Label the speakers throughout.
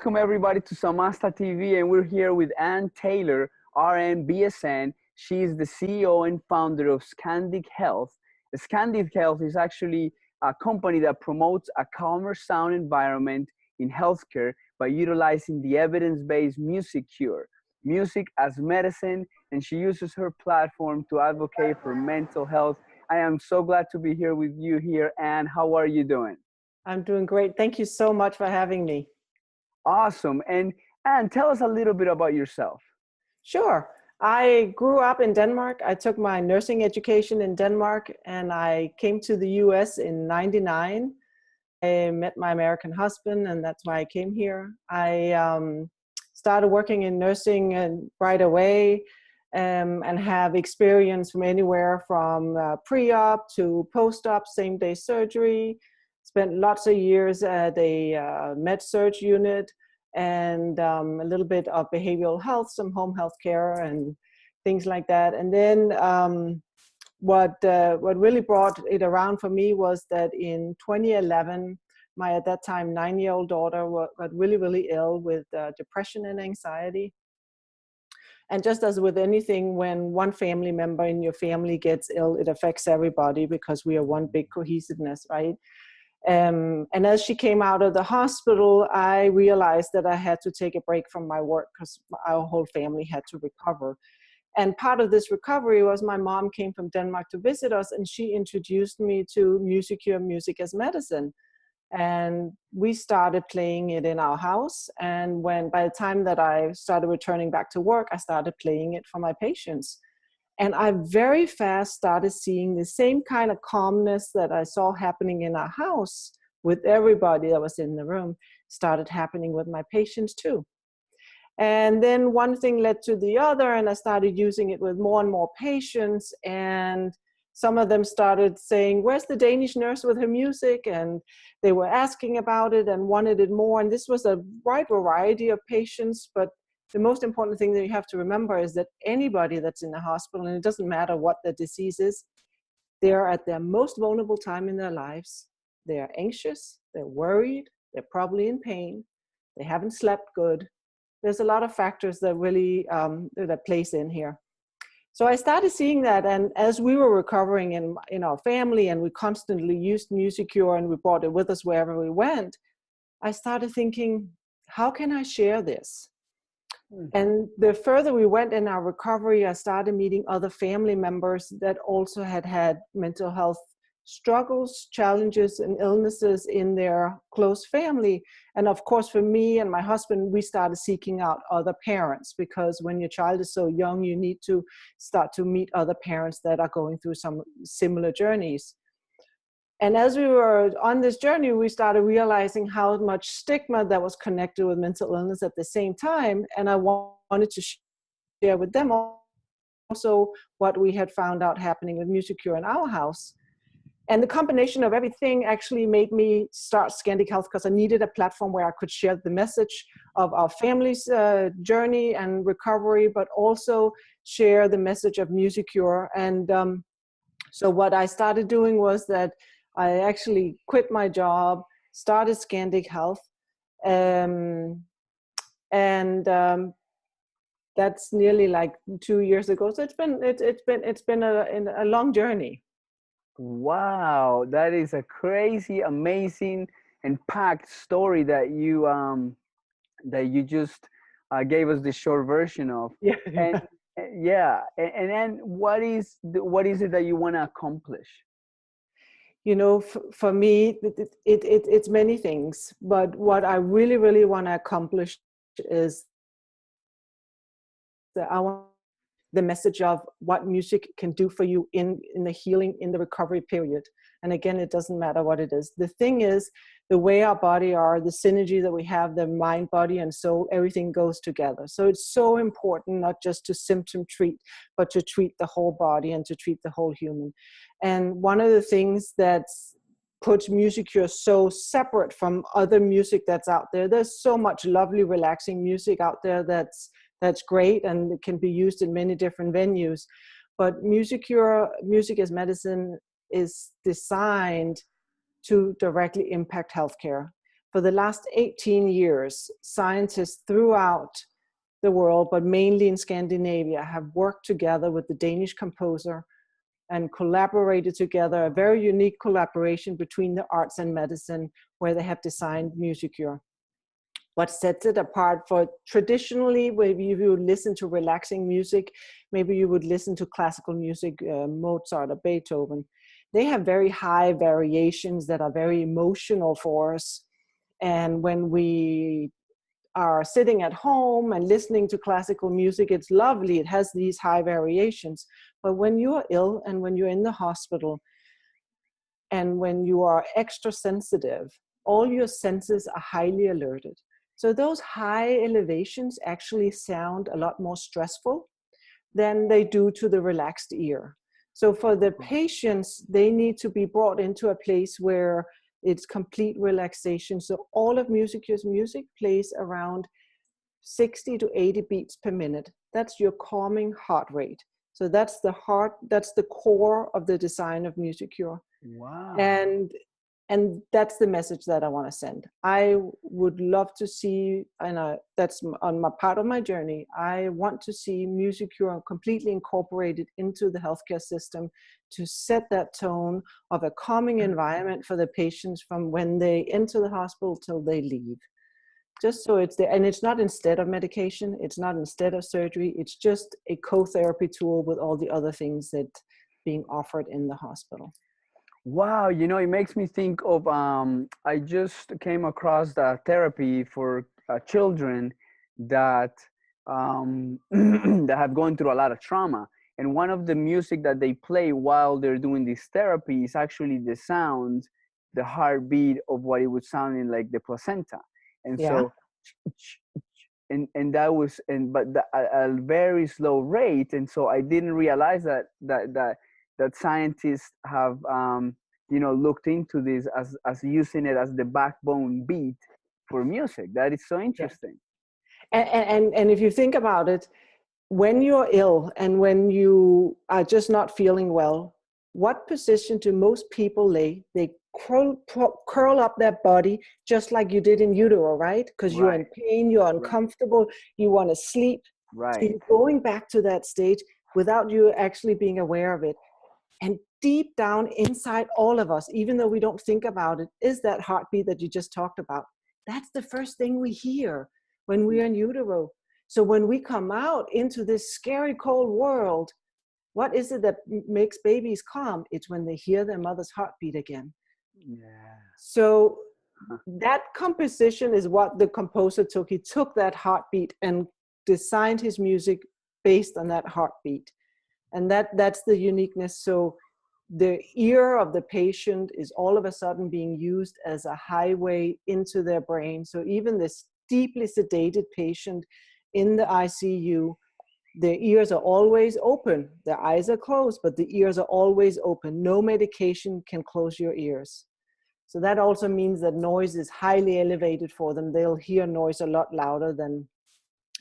Speaker 1: Welcome everybody to Samasta TV, and we're here with Ann Taylor, RN BSN. She's the CEO and founder of Scandic Health. Scandic Health is actually a company that promotes a calmer sound environment in healthcare by utilizing the evidence-based music cure, music as medicine, and she uses her platform to advocate for mental health. I am so glad to be here with you here, Ann. How are you doing?
Speaker 2: I'm doing great. Thank you so much for having me.
Speaker 1: Awesome. And tell us a little bit about yourself.
Speaker 2: Sure. I grew up in Denmark. I took my nursing education in Denmark and I came to the US in '99. I met my American husband and that's why I came here. I started working in nursing right away and have experience from anywhere from pre-op to post-op, same-day surgery. Spent lots of years at a med-surg unit and a little bit of behavioral health, some home health care and things like that. And then what really brought it around for me was that in 2011, my at that time 9-year-old daughter got really, really ill with depression and anxiety. And just as with anything, when one family member in your family gets ill, it affects everybody because we are one big cohesiveness, right? And as she came out of the hospital, I realized that I had to take a break from my work because our whole family had to recover. And part of this recovery was my mom came from Denmark to visit us, and she introduced me to music cure, music as medicine. And we started playing it in our house. And by the time that I started returning back to work, I started playing it for my patients. And I very fast started seeing the same kind of calmness that I saw happening in our house with everybody that was in the room started happening with my patients too. And then one thing led to the other, and I started using it with more and more patients. And some of them started saying, "Where's the Danish nurse with her music?" And they were asking about it and wanted it more. And this was a wide variety of patients, but the most important thing that you have to remember is that anybody that's in the hospital, and it doesn't matter what the disease is, they're at their most vulnerable time in their lives. They're anxious, they're worried, they're probably in pain, they haven't slept good. There's a lot of factors that really that plays in here. So I started seeing that, and as we were recovering in our family, and we constantly used music cure and we brought it with us wherever we went, I started thinking, how can I share this? And the further we went in our recovery, I started meeting other family members that also had mental health struggles, challenges, and illnesses in their close family. And of course, for me and my husband, we started seeking out other parents, because when your child is so young, you need to start to meet other parents that are going through some similar journeys. And as we were on this journey, we started realizing how much stigma that was connected with mental illness at the same time. And I wanted to share with them also what we had found out happening with music cure in our house. And the combination of everything actually made me start Scandic Health, because I needed a platform where I could share the message of our family's journey and recovery, but also share the message of music cure. And so what I started doing was that I actually quit my job, started Scandic Health, and that's nearly like 2 years ago. So it's been a long journey.
Speaker 1: Wow, that is a crazy, amazing, and packed story that you just gave us the short version of.
Speaker 2: Yeah.
Speaker 1: And yeah, and then what is it that you want to accomplish?
Speaker 2: You know, for me, it's many things, but what I really, really want to accomplish is that I want the message of what music can do for you in the healing, in the recovery period. And again, it doesn't matter what it is. The thing is, the way our body are, the synergy that we have, the mind, body, and soul, everything goes together. So it's so important not just to symptom treat, but to treat the whole body and to treat the whole human. And one of the things that's puts music cure so separate from other music that's out there, there's so much lovely, relaxing music out there that's great, and it can be used in many different venues. But music cure, music as medicine, is designed to directly impact healthcare. For the last 18 years, scientists throughout the world, but mainly in Scandinavia, have worked together with the Danish composer and collaborated together, a very unique collaboration between the arts and medicine, where they have designed MusiCure. What sets it apart, for traditionally, maybe if you listen to relaxing music, maybe you would listen to classical music, Mozart or Beethoven. They have very high variations that are very emotional for us. And when we are sitting at home and listening to classical music, it's lovely. It has these high variations. But when you're ill and when you're in the hospital and when you are extra sensitive, all your senses are highly alerted. So those high elevations actually sound a lot more stressful than they do to the relaxed ear. So for the patients, they need to be brought into a place where it's complete relaxation. So all of MusiCure's music plays around 60 to 80 beats per minute. That's your calming heart rate. So that's the heart, that's the core of the design of MusiCure.
Speaker 1: Wow.
Speaker 2: And that's the message that I want to send. I would love to see, and that's on my part of my journey, I want to see MusiCure completely incorporated into the healthcare system to set that tone of a calming environment for the patients from when they enter the hospital till they leave. Just so it's there, and it's not instead of medication, it's not instead of surgery, it's just a co-therapy tool with all the other things that being offered in the hospital.
Speaker 1: Wow, you know, it makes me think of I just came across the therapy for children that that have gone through a lot of trauma. And one of the music that they play while they're doing this therapy is actually the sound, the heartbeat of what it would sound in like the placenta. And
Speaker 2: Yeah.
Speaker 1: so and that was but at a very slow rate. And so I didn't realize that scientists have you know, looked into this as using it as the backbone beat for music. That is so interesting.
Speaker 2: And if you think about it, when you're ill and when you are just not feeling well, what position do most people lay? They curl up their body just like you did in utero, right? Because you're in pain, you're uncomfortable, you want to sleep. So you're going back to that stage without you actually being aware of it. And deep down inside all of us, even though we don't think about it, is that heartbeat that you just talked about. That's the first thing we hear when we're in utero. So when we come out into this scary cold world, what is it that makes babies calm? It's when they hear their mother's heartbeat again.
Speaker 1: Yeah.
Speaker 2: So that composition is what the composer took. He took that heartbeat and designed his music based on that heartbeat. And that's the uniqueness. So the ear of the patient is all of a sudden being used as a highway into their brain. So even this deeply sedated patient in the ICU, their ears are always open. Their eyes are closed, but the ears are always open. No medication can close your ears. So that also means that noise is highly elevated for them. They'll hear noise a lot louder than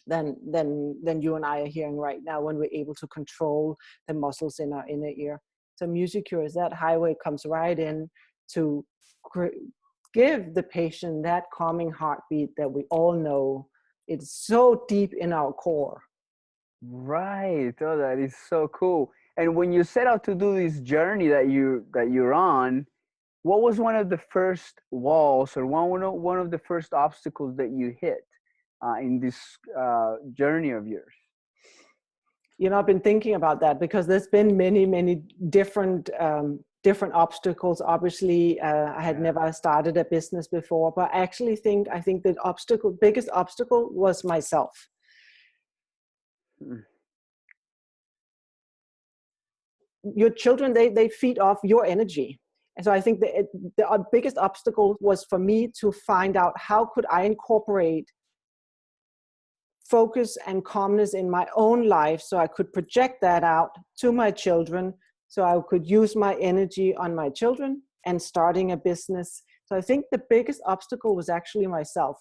Speaker 2: you and I are hearing right now when we're able to control the muscles in our inner ear. So MusiCure is that highway, comes right in to give the patient that calming heartbeat that we all know. It's so deep in our core.
Speaker 1: Right. Oh, that is so cool. And when you set out to do this journey that you're on, what was one of the first walls or one of the first obstacles that you hit in this journey of yours?
Speaker 2: You know, I've been thinking about that because there's been many different obstacles. Obviously, I had never started a business before, but I think the biggest obstacle was myself. Your children, they feed off your energy. And so I think the biggest obstacle was for me to find out how could I incorporate focus and calmness in my own life so I could project that out to my children, so I could use my energy on my children and starting a business. So I think the biggest obstacle was actually myself.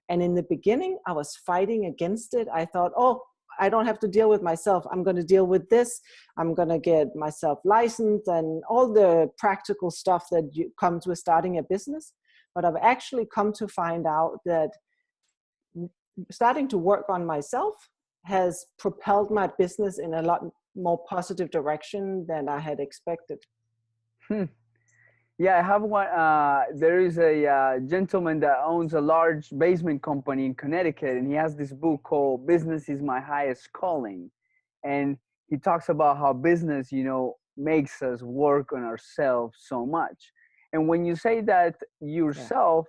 Speaker 2: And in the beginning, I was fighting against it. I thought, oh, I don't have to deal with myself. I'm going to deal with this. I'm going to get myself licensed and all the practical stuff that comes with starting a business. But I've actually come to find out that starting to work on myself has propelled my business in a lot more positive direction than I had expected.
Speaker 1: Yeah, I have one. There is a gentleman that owns a large basement company in Connecticut, and he has this book called "Business is My Highest Calling," and he talks about how business, makes us work on ourselves so much. And when you say that
Speaker 2: Yeah.
Speaker 1: yourself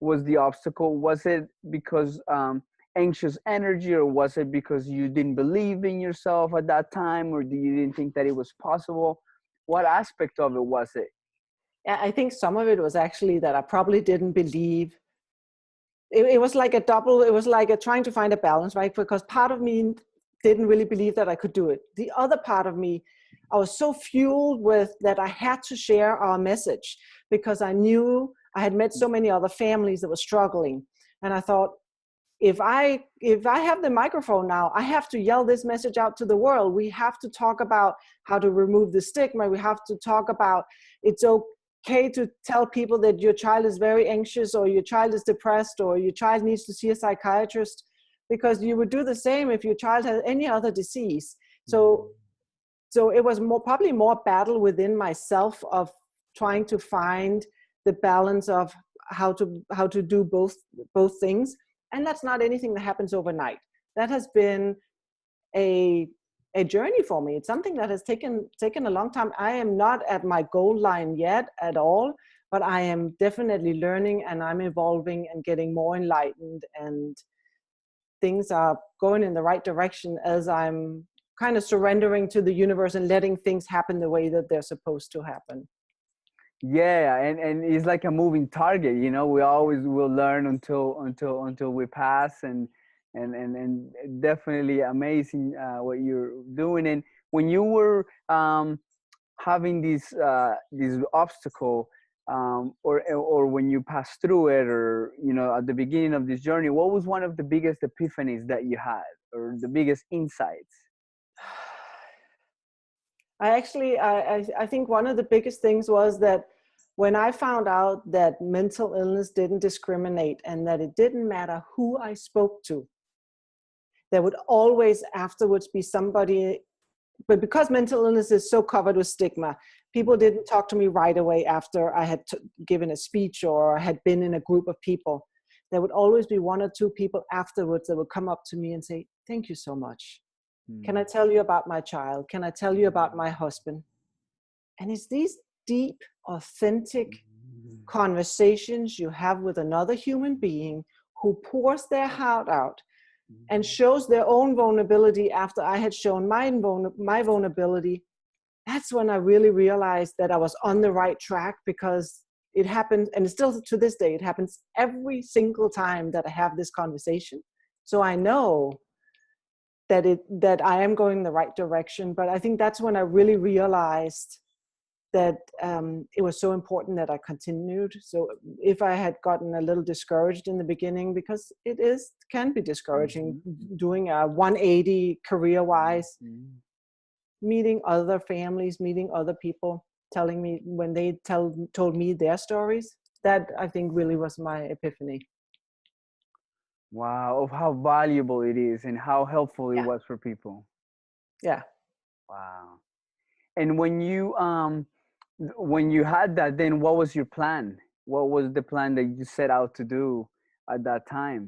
Speaker 1: was the obstacle, was it because anxious energy, or was it because you didn't believe in yourself at that time, or you didn't think that it was possible? What aspect of it was it?
Speaker 2: I think some of it was actually that I probably didn't believe. It was like a double, it was like trying to find a balance, right? Because part of me didn't really believe that I could do it. The other part of me, I was so fueled with that I had to share our message, because I knew I had met so many other families that were struggling. And I thought, if I have the microphone now, I have to yell this message out to the world. We have to talk about how to remove the stigma. We have to talk about it's okay to tell people that your child is very anxious, or your child is depressed, or your child needs to see a psychiatrist, because you would do the same if your child has any other disease. So it was probably more battle within myself of trying to find the balance of how to do both things. And that's not anything that happens overnight. That has been a journey for me. It's something that has taken a long time. I am not at my goal line yet at all, but I am definitely learning, and I'm evolving and getting more enlightened, and things are going in the right direction as I'm kind of surrendering to the universe and letting things happen the way that they're supposed to happen.
Speaker 1: Yeah, and it's like a moving target. We always will learn until we pass, and definitely amazing what you're doing. And when you were having this obstacle, or when you passed through it, or at the beginning of this journey, what was one of the biggest epiphanies that you had, or the biggest insights?
Speaker 2: I think one of the biggest things was that when I found out that mental illness didn't discriminate, and that it didn't matter who I spoke to, there would always afterwards be somebody. But because mental illness is so covered with stigma, people didn't talk to me right away after I had given a speech or had been in a group of people. There would always be one or two people afterwards that would come up to me and say, "Thank you so much. Can I tell you about my child? Can I tell you about my husband?" And it's these deep, authentic conversations you have with another human being who pours their heart out and shows their own vulnerability after I had shown my vulnerability. That's when I really realized that I was on the right track, because it happened, and still to this day, it happens every single time that I have this conversation. So I know that I am going the right direction. But I think that's when I really realized that it was so important that I continued. So if I had gotten a little discouraged in the beginning, because it can be discouraging doing a 180 career-wise, meeting other families, meeting other people, telling me when they told me their stories, that I think really was my epiphany.
Speaker 1: Wow, of how valuable it is and how helpful it
Speaker 2: Yeah.
Speaker 1: was for people.
Speaker 2: Yeah.
Speaker 1: Wow. And when you had that, then what was your plan? What was the plan that you set out to do at that time?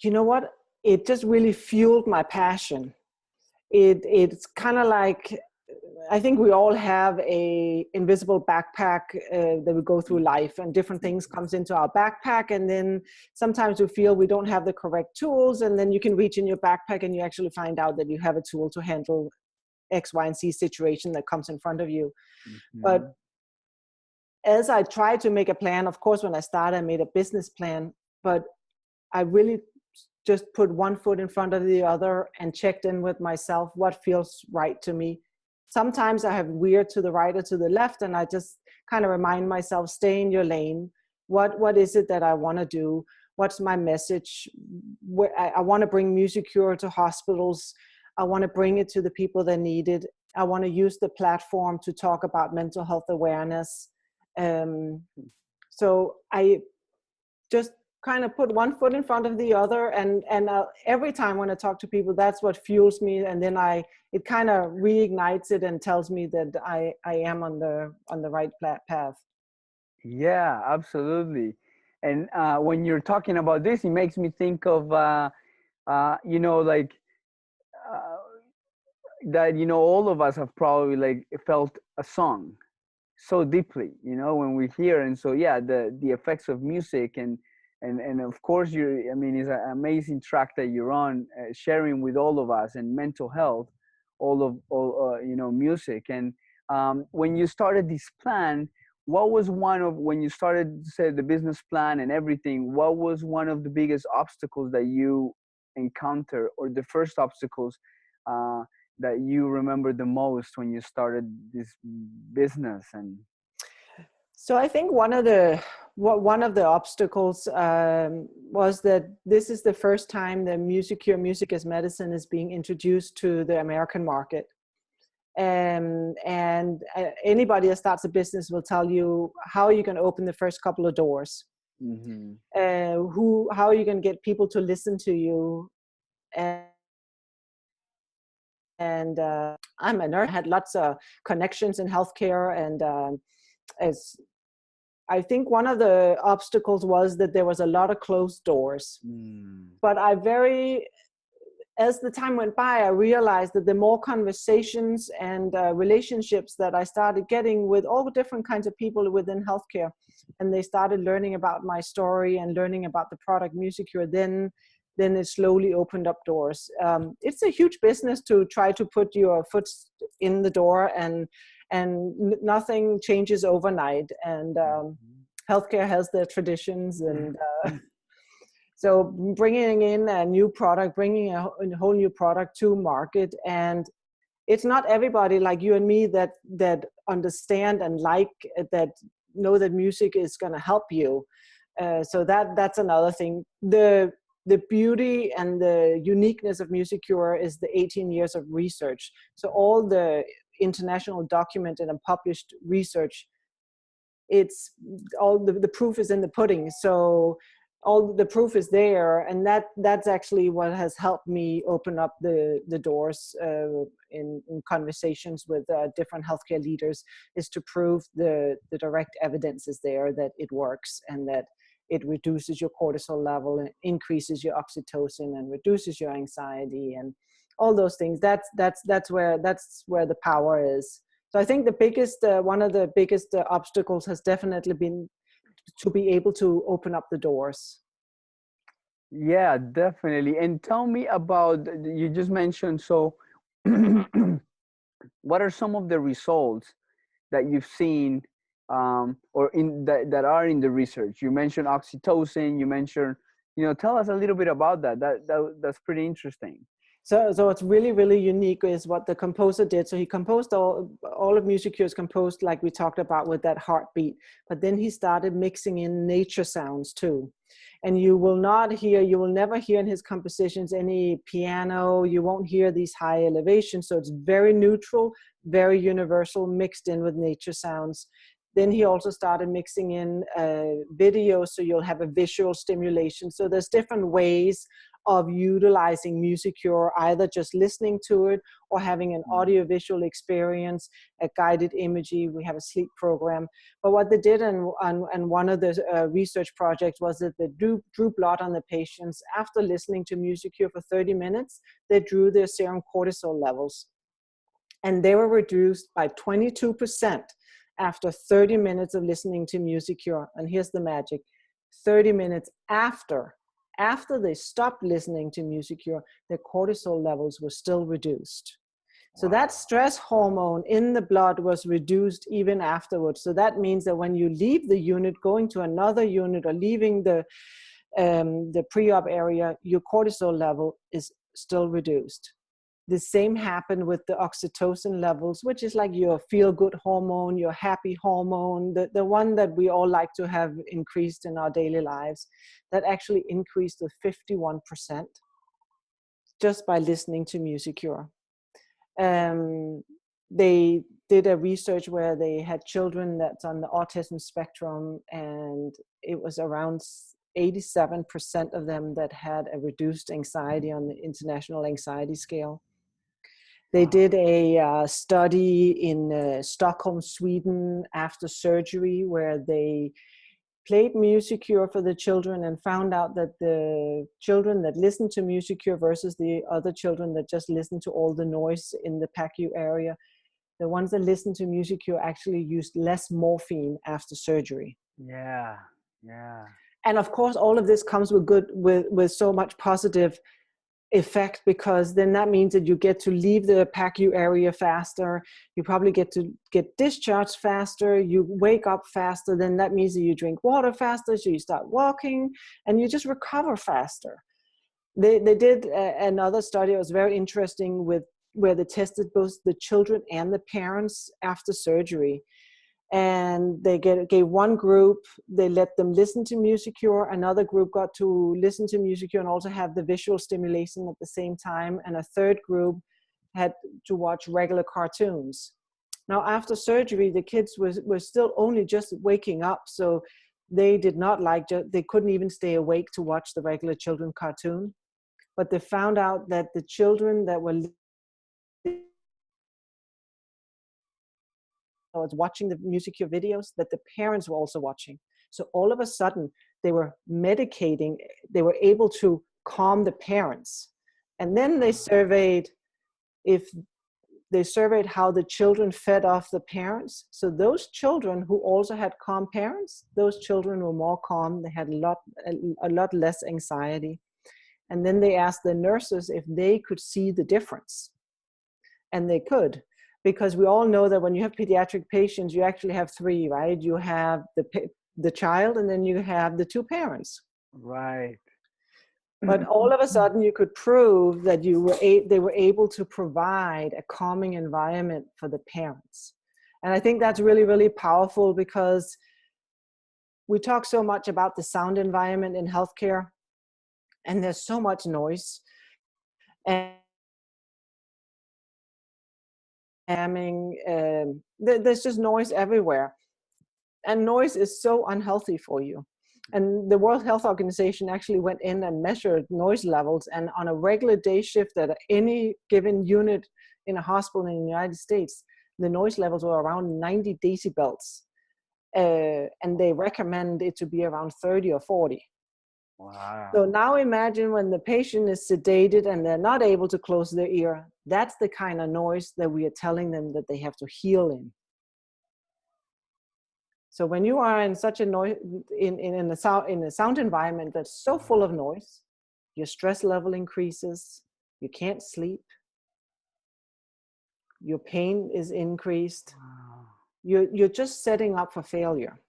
Speaker 2: You know what? It just really fueled my passion. It's kind of like, I think we all have a invisible backpack that we go through life, and different things comes into our backpack, and then sometimes we feel we don't have the correct tools, and then you can reach in your backpack and you actually find out that you have a tool to handle X, Y, and Z situation that comes in front of you. But as I tried to make a plan, of course, when I started, I made a business plan, but I really just put one foot in front of the other and checked in with myself, what feels right to me. Sometimes I have veered to the right or to the left, and I just kind of remind myself, stay in your lane. What is it that I want to do? What's my message? I want to bring Music Cure to hospitals. I want to bring it to the people that need it. I want to use the platform to talk about mental health awareness. So I just kind of put one foot in front of the other, and every time when I talk to people, that's what fuels me, and then it kind of reignites it and tells me that I am on the right path.
Speaker 1: Yeah, absolutely. And when you're talking about this, it makes me think of like uh, that. All of us have probably like felt a song so deeply, when we hear. And so yeah, the effects of music, and of course I mean, it's an amazing track that you're on, sharing with all of us, and mental health, all music. And when you started this plan, what was when you started, say, the business plan and everything, what was one of the biggest obstacles that you encounter, or the first obstacles uh, that you remember the most when you started this business? And
Speaker 2: So I think one of the obstacles was that this is the first time that music as medicine is being introduced to the American market. And anybody that starts a business will tell you how you can open the first couple of doors,
Speaker 1: mm-hmm.
Speaker 2: How you can get people to listen to you. And I'm a nurse, had lots of connections in healthcare, and as I think one of the obstacles was that there was a lot of closed doors. But as the time went by, I realized that the more conversations and relationships that I started getting with all different kinds of people within healthcare, and they started learning about my story and learning about the product MusiCure, then it slowly opened up doors. It's a huge business to try to put your foot in the door, and nothing changes overnight. And healthcare has their traditions, and so bringing in a new product, bringing a whole new product to market, and it's not everybody like you and me that understand and that know that music is going to help you. So that's another thing. The beauty and the uniqueness of MusiCure is the 18 years of research. So all the international documented and published research, it's all the proof is in the pudding. So all the proof is there, and that's actually what has helped me open up the doors in conversations with different healthcare leaders, is to prove the direct evidence is there that it works, and that it reduces your cortisol level and increases your oxytocin and reduces your anxiety and all those things. That's where the power is. So I think one of the biggest obstacles has definitely been to be able to open up the doors.
Speaker 1: Yeah, definitely. And tell me about, you just mentioned, so what are some of the results that you've seen, or in that are in the research? You mentioned oxytocin, you mentioned, tell us a little bit about that. That's pretty interesting.
Speaker 2: So what's really, really unique is what the composer did. So he composed all of MusiCure is composed like we talked about with that heartbeat, but then he started mixing in nature sounds too. And you will never hear in his compositions any piano. You won't hear these high elevations. So it's very neutral, very universal, mixed in with nature sounds. Then he also started mixing in video, so you'll have a visual stimulation. So there's different ways of utilizing MusiCure, either just listening to it or having an audio-visual experience, a guided imagery. We have a sleep program. But what they did on one of the research projects was that they drew blood on the patients. After listening to MusiCure for 30 minutes, they drew their serum cortisol levels. And they were reduced by 22% after 30 minutes of listening to MusiCure. And here's the magic: 30 minutes after they stopped listening to MusiCure, their cortisol levels were still reduced. So that stress hormone in the blood was reduced even afterwards. So that means that when you leave the unit, going to another unit, or leaving the pre-op area, your cortisol level is still reduced. The same happened with the oxytocin levels, which is like your feel-good hormone, your happy hormone, the one that we all like to have increased in our daily lives. That actually increased to 51% just by listening to MusiCure. They did a research where they had children that's on the autism spectrum, and it was around 87% of them that had a reduced anxiety on the International Anxiety Scale. They did a study in Stockholm, Sweden after surgery where they played Musicure for the children and found out that the children that listened to Musicure versus the other children that just listened to all the noise in the PACU area, the ones that listened to Musicure actually used less morphine after surgery.
Speaker 1: Yeah, yeah.
Speaker 2: And of course, all of this comes with so much positive effect, because then that means that you get to leave the PACU area faster. You probably get to get discharged faster. You wake up faster. Then that means that you drink water faster. So you start walking and you just recover faster. They did another study. It was very interesting where they tested both the children and the parents after surgery. And they gave one group, they let them listen to Musicure. Another group got to listen to Musicure and also have the visual stimulation at the same time. And a third group had to watch regular cartoons. Now, after surgery, the kids were still only just waking up. So they did not they couldn't even stay awake to watch the regular children cartoon. But they found out that the children that were was watching the Musicure videos, that the parents were also watching. So all of a sudden, they were medicating, they were able to calm the parents. And then they surveyed how the children fed off the parents. So those children who also had calm parents, those children were more calm. They had a lot less anxiety. And then they asked the nurses if they could see the difference. And they could. Because we all know that when you have pediatric patients, you actually have three, right? You have the child, and then you have the two parents.
Speaker 1: Right.
Speaker 2: But all of a sudden, you could prove that they were able to provide a calming environment for the parents. And I think that's really, really powerful, because we talk so much about the sound environment in healthcare, and there's so much noise. And there's just noise everywhere, and noise is so unhealthy for you. And the World Health Organization actually went in and measured noise levels, and on a regular day shift at any given unit in a hospital in the United States, the noise levels were around 90 decibels, and they recommend it to be around 30 or 40.
Speaker 1: Wow.
Speaker 2: So now imagine when the patient is sedated and they're not able to close their ear. That's the kind of noise that we are telling them that they have to heal in. So when you are in such a noise, in a sound environment that's so full of noise, your stress level increases, you can't sleep, your pain is increased, you're just setting up for failure.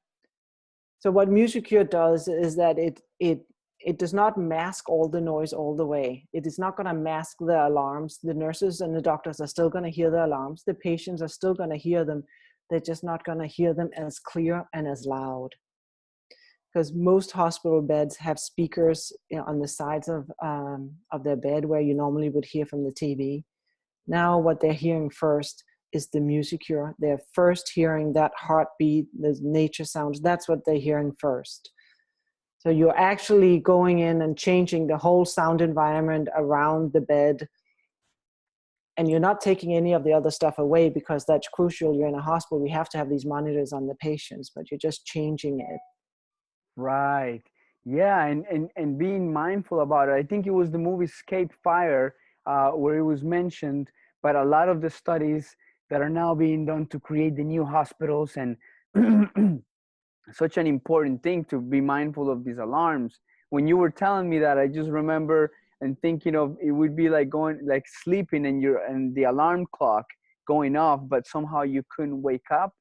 Speaker 2: So what Musicure does is that it does not mask all the noise all the way. It is not going to mask the alarms. The nurses and the doctors are still going to hear the alarms. The patients are still going to hear them. They're just not going to hear them as clear and as loud. Because most hospital beds have speakers on the sides of their bed where you normally would hear from the TV. Now what they're hearing first is the Musicure. They're first hearing that heartbeat, the nature sounds. That's what they're hearing first. So you're actually going in and changing the whole sound environment around the bed. And you're not taking any of the other stuff away, because that's crucial. You're in a hospital. We have to have these monitors on the patients, but you're just changing it.
Speaker 1: Right. Yeah, and being mindful about it. I think it was the movie Escape Fire where it was mentioned, but a lot of the studies that are now being done to create the new hospitals, and such an important thing to be mindful of these alarms. When you were telling me that, I just remember and thinking of it would be like sleeping and the alarm clock going off, but somehow you couldn't wake up.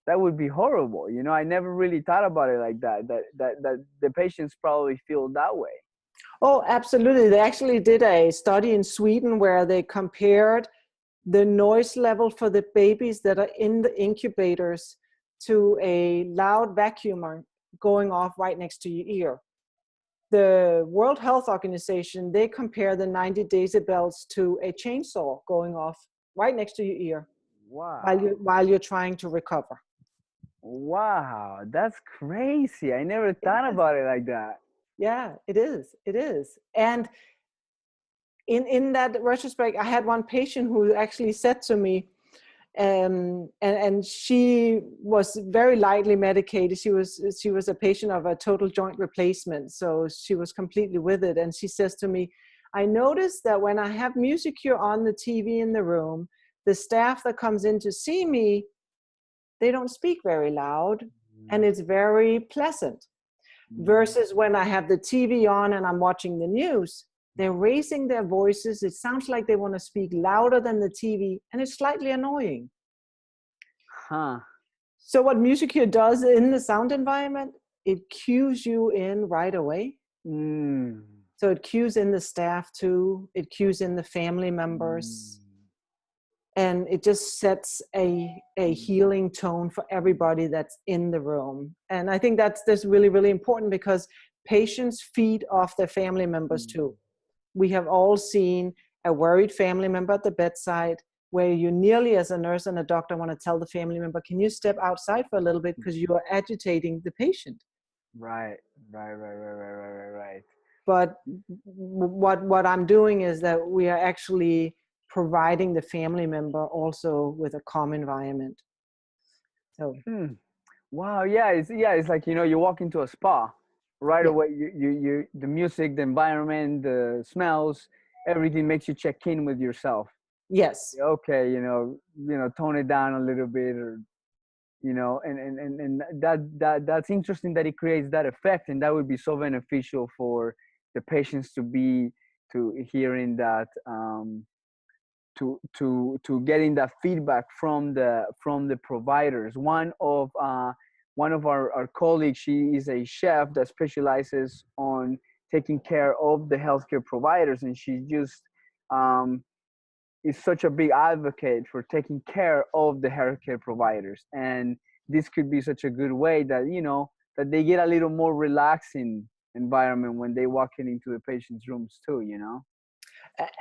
Speaker 1: That would be horrible. I never really thought about it like that the patients probably feel that way.
Speaker 2: Oh, absolutely. They actually did a study in Sweden where they compared the noise level for the babies that are in the incubators to a loud vacuumer going off right next to your ear. The World Health Organization, they compare the 90 decibels to a chainsaw going off right next to your ear.
Speaker 1: Wow.
Speaker 2: While you're trying to recover.
Speaker 1: Wow, that's crazy. I never thought about it like that.
Speaker 2: Yeah, it is. It is. And in that retrospect, I had one patient who actually said to me, and she was very lightly medicated. She was a patient of a total joint replacement, so she was completely with it. And she says to me, I noticed that when I have music here on the TV in the room, the staff that comes in to see me, they don't speak very loud, and it's very pleasant. Versus when I have the TV on and I'm watching the news, they're raising their voices. It sounds like they want to speak louder than the TV, and it's slightly annoying.
Speaker 1: Huh.
Speaker 2: So what music here does in the sound environment, it cues you in right away. So it cues in the staff too. It cues in the family members. And it just sets a healing tone for everybody that's in the room. And I think that's really, really important, because patients feed off their family members too. We have all seen a worried family member at the bedside, where you nearly, as a nurse and a doctor, want to tell the family member, can you step outside for a little bit, because you are agitating the patient.
Speaker 1: Right.
Speaker 2: But what I'm doing is that we are actually providing the family member also with a calm environment. So
Speaker 1: Wow, it's like, you walk into a spa right
Speaker 2: yeah.
Speaker 1: away. You the music, the environment, the smells, everything makes you check in with yourself.
Speaker 2: Yes.
Speaker 1: Okay, tone it down a little bit, or and that's interesting that it creates that effect, and that would be so beneficial for the patients to hearing that, to getting that feedback from the providers. One of our colleagues, she is a chef that specializes on taking care of the healthcare providers, and she just is such a big advocate for taking care of the healthcare providers. And this could be such a good way that that they get a little more relaxing environment when they walk into the patient's rooms too.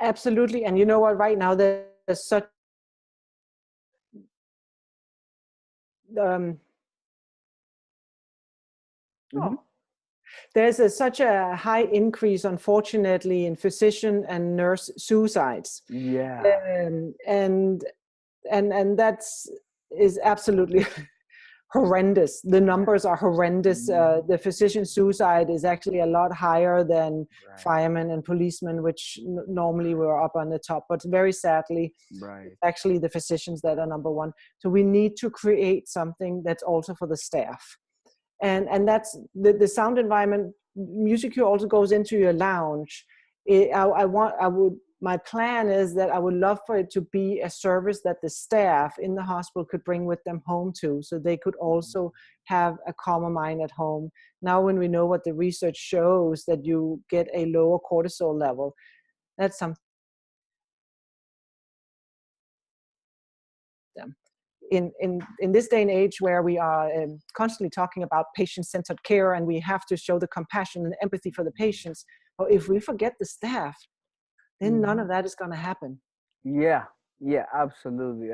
Speaker 2: Absolutely. And you know what, right now there's such
Speaker 1: Mm-hmm.
Speaker 2: there's such a high increase, unfortunately, in physician and nurse suicides.
Speaker 1: Yeah.
Speaker 2: And that's is absolutely horrendous. The numbers are horrendous. The physician suicide is actually a lot higher than firemen and policemen, which normally were up on the top. But very sadly, it's actually the physicians that are number one. So we need to create something that's also for the staff. And that's the sound environment. Music here also goes into your lounge. My plan is that I would love for it to be a service that the staff in the hospital could bring with them home too, so they could also have a calmer mind at home. Now, when we know what the research shows, that you get a lower cortisol level, that's something. In this day and age, where we are constantly talking about patient-centered care, and we have to show the compassion and empathy for the patients, but if we forget the staff, then none of that is going to happen.
Speaker 1: Yeah, absolutely.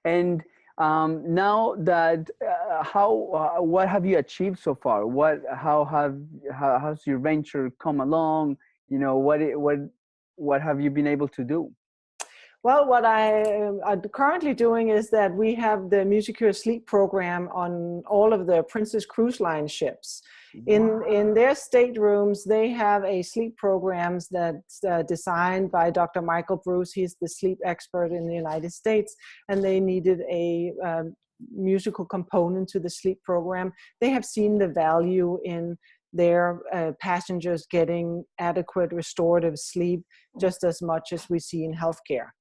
Speaker 1: And now that, what have you achieved so far? How's your venture come along? What have you been able to do?
Speaker 2: Well, what I'm currently doing is that we have the Musicure Sleep program on all of the Princess Cruise Line ships. In their staterooms, they have a sleep programs that's designed by Dr. Michael Bruce. He's the sleep expert in the United States, and they needed a musical component to the sleep program. They have seen the value in their passengers getting adequate restorative sleep just as much as we see in healthcare.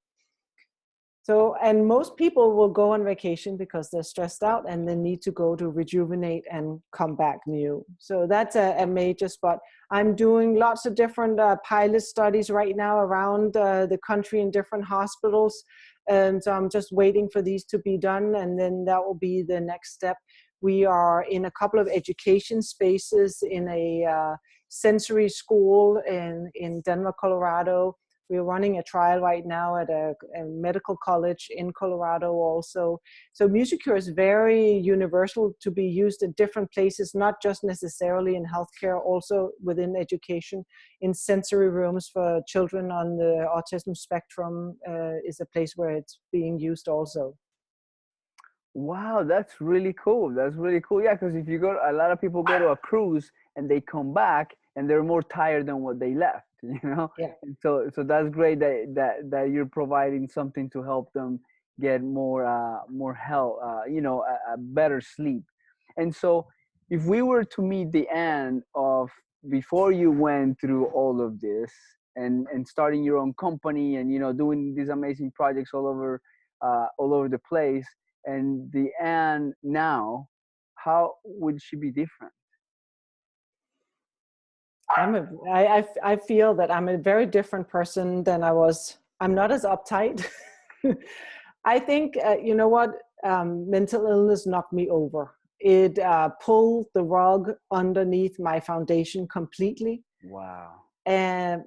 Speaker 2: So, and most people will go on vacation because they're stressed out and they need to go to rejuvenate and come back new. So that's a major spot. I'm doing lots of different pilot studies right now around the country in different hospitals. And so I'm just waiting for these to be done, and then that will be the next step. We are in a couple of education spaces in a sensory school in Denver, Colorado, We're running a trial right now at a medical college in Colorado also. So MusiCure is very universal to be used in different places, not just necessarily in healthcare, also within education, in sensory rooms for children on the autism spectrum is a place where it's being used also.
Speaker 1: Wow, that's really cool. That's really cool. Yeah, because if you go, a lot of people go to a cruise and they come back and they're more tired than what they left, you know?
Speaker 2: Yeah.
Speaker 1: And so that's great that you're providing something to help them get more health, a better sleep. And so if we were to meet the end of before you went through all of this and starting your own company and doing these amazing projects all over the place, and the Anne now, how would she be different?
Speaker 2: I feel that I'm a very different person than I was. I'm not as uptight. I think, you know what, mental illness knocked me over. It pulled the rug underneath my foundation completely.
Speaker 1: Wow.
Speaker 2: And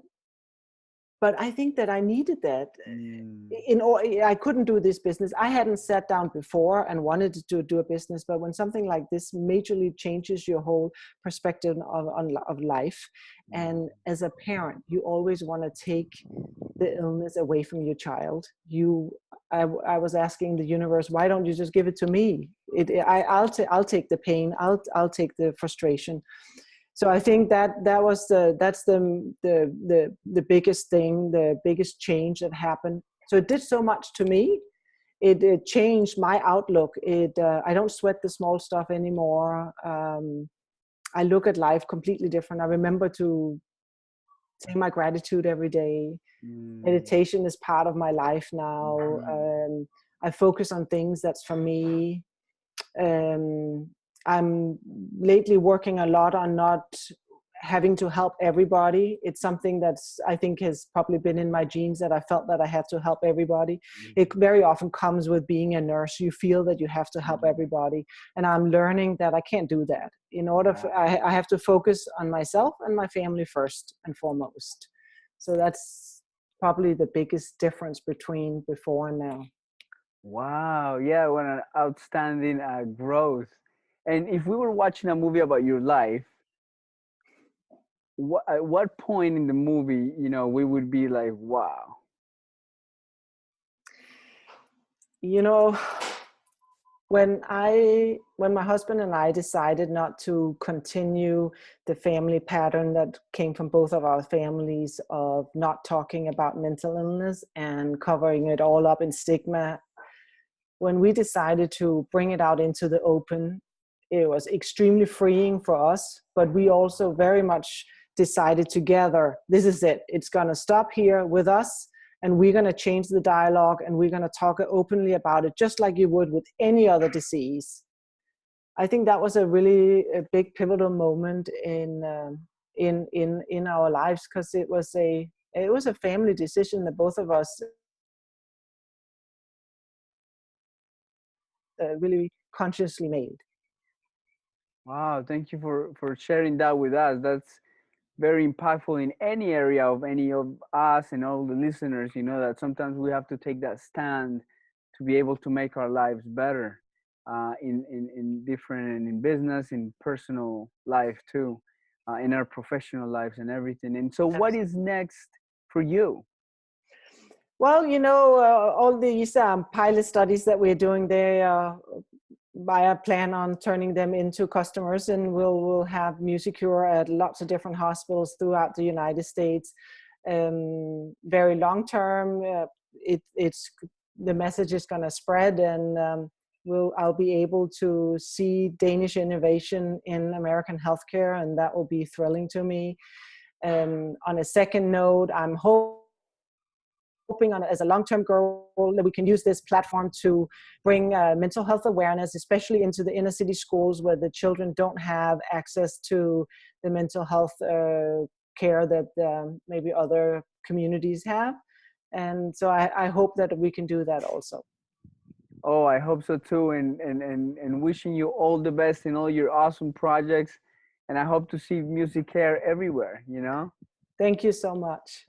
Speaker 2: but I think that I needed that.
Speaker 1: Mm.
Speaker 2: I couldn't do this business. I hadn't sat down before and wanted to do a business, but when something like this majorly changes your whole perspective of life, and as a parent, you always want to take the illness away from your child. I was asking the universe, why don't you just give it to me? I'll take the pain. I'll take the frustration. So I think that's the biggest thing, the biggest change that happened. So it did so much to me. It changed my outlook. I don't sweat the small stuff anymore. I look at life completely different. I remember to say my gratitude every day. Meditation is part of my life now. I focus on things that's for me. I'm lately working a lot on not having to help everybody. It's something that's, I think, has probably been in my genes, that I felt that I had to help everybody. It very often comes with being a nurse. You feel that you have to help everybody. And I'm learning that I can't do that. In order for, I have to focus on myself and my family first and foremost. So that's probably the biggest difference between before and now.
Speaker 1: Wow. Yeah. What an outstanding growth. And if we were watching a movie about your life, at what point in the movie, we would be like, wow.
Speaker 2: You know, when my husband and I decided not to continue the family pattern that came from both of our families of not talking about mental illness and covering it all up in stigma, when we decided to bring it out into the open, it was extremely freeing for us, but we also very much decided together, this is it. It's going to stop here with us, and we're going to change the dialogue, and we're going to talk openly about it, just like you would with any other disease. I think that was a big pivotal moment in our lives, because it was a family decision that both of us really consciously made.
Speaker 1: Wow. Thank you for sharing that with us. That's very impactful in any area of any of us and all the listeners, that sometimes we have to take that stand to be able to make our lives better, in different, and in business, in personal life too, in our professional lives and everything. And so what is next for you?
Speaker 2: Well, all these pilot studies that we're doing, I plan on turning them into customers, and we'll have MusiCure at lots of different hospitals throughout the United States. Very long term, it's the message is going to spread, and I'll be able to see Danish innovation in American healthcare, and that will be thrilling to me. On a second note, I'm hoping as a long-term goal that we can use this platform to bring mental health awareness, especially into the inner city schools where the children don't have access to the mental health care that maybe other communities have. And so I hope that we can do that also.
Speaker 1: Oh, I hope so too. And wishing you all the best in all your awesome projects. And I hope to see music care everywhere.
Speaker 2: Thank you so much.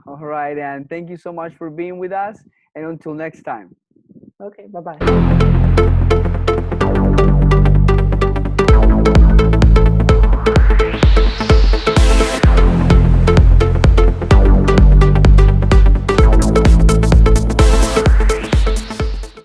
Speaker 1: All right, and thank you so much for being with us. And until next time.
Speaker 2: Okay, bye-bye.